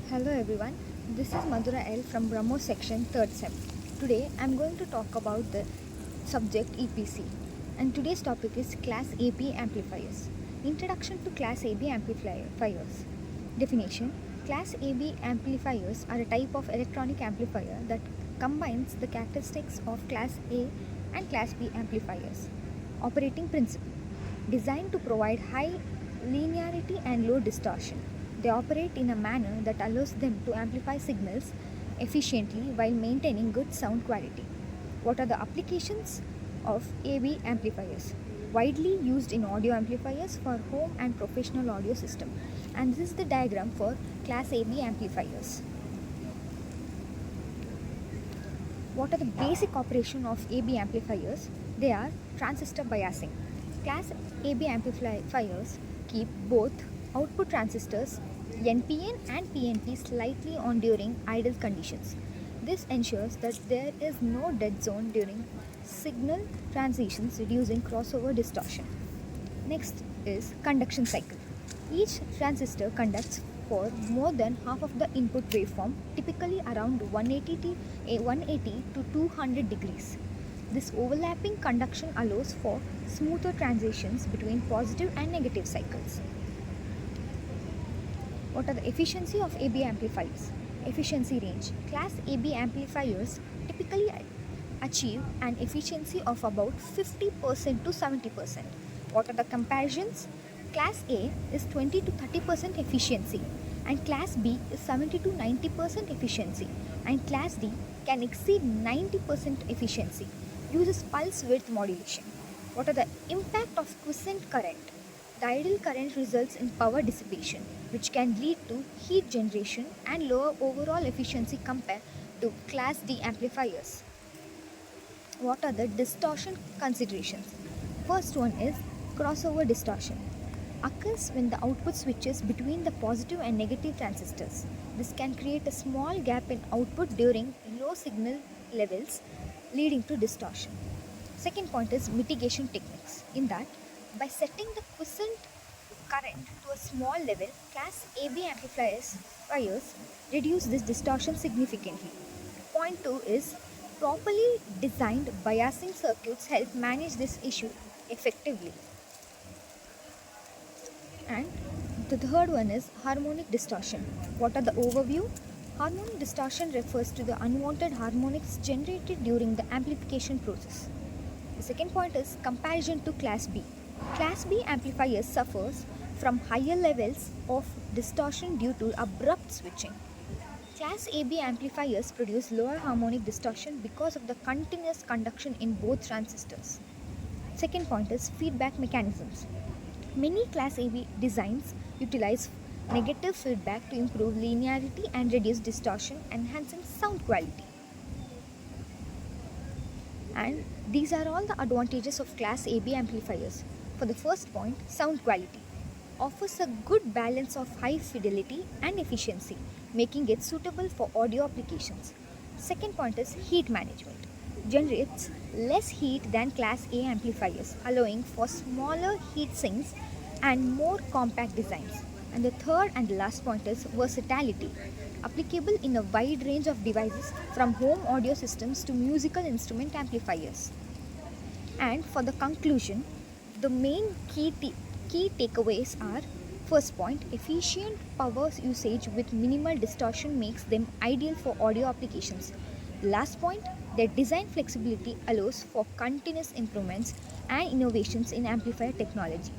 Hello everyone, this is Madhura L from Brahmo section 3rd sem. Today I am going to talk about the subject EPC, and today's topic is Class AB amplifiers. Introduction to Class AB amplifiers. Definition: Class AB amplifiers are a type of electronic amplifier that combines the characteristics of Class A and Class B amplifiers. Operating principle: designed to provide high linearity and low distortion. They operate in a manner that allows them to amplify signals efficiently while maintaining good sound quality. What are the applications of AB amplifiers? Widely used in audio amplifiers for home and professional audio system. And this is the diagram for Class AB amplifiers. What are the basic operation of AB amplifiers? They are transistor biasing. Class AB amplifiers keep both output transistors NPN and PNP slightly on during idle conditions. This ensures that there is no dead zone during signal transitions, reducing crossover distortion. Next is conduction cycle. Each transistor conducts for more than half of the input waveform, typically around 180 to 200 degrees. This overlapping conduction allows for smoother transitions between positive and negative cycles. What are the efficiency of AB amplifiers? Efficiency range. Class AB amplifiers typically achieve an efficiency of about 50% to 70%. What are the comparisons? Class A is 20 to 30% efficiency, and Class B is 70 to 90% efficiency, and Class D can exceed 90% efficiency. Uses pulse width modulation. What are the impact of quiescent current? The idle current results in power dissipation, which can lead to heat generation and lower overall efficiency compared to Class D amplifiers. What are the distortion considerations? First one is crossover distortion. Occurs when the output switches between the positive and negative transistors. This can create a small gap in output during low signal levels, leading to distortion. Second point is mitigation techniques. In that, by setting the quiescent current to a small level, Class AB amplifiers reduce this distortion significantly. Point 2 is properly designed biasing circuits help manage this issue effectively. And the third one is harmonic distortion. What are the overview? Harmonic distortion refers to the unwanted harmonics generated during the amplification process. The second point is comparison to Class B. Class B amplifiers suffers from higher levels of distortion due to abrupt switching. Class AB amplifiers produce lower harmonic distortion because of the continuous conduction in both transistors. Second point is feedback mechanisms. Many Class AB designs utilize negative feedback to improve linearity and reduce distortion, enhancing sound quality. And these are all the advantages of Class AB amplifiers. For the first point, sound quality. Offers a good balance of high fidelity and efficiency, making it suitable for audio applications. Second point is heat management. Generates less heat than Class A amplifiers, allowing for smaller heat sinks and more compact designs. And the third and last point is versatility. Applicable in a wide range of devices from home audio systems to musical instrument amplifiers. And for the conclusion, the main key takeaways are: first point, efficient power usage with minimal distortion makes them ideal for audio applications. Last point, their design flexibility allows for continuous improvements and innovations in amplifier technology.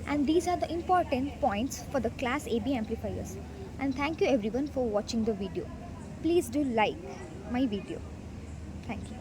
And these are the important points for the Class AB amplifiers. And thank you everyone for watching the video. Please do like my video. Thank you.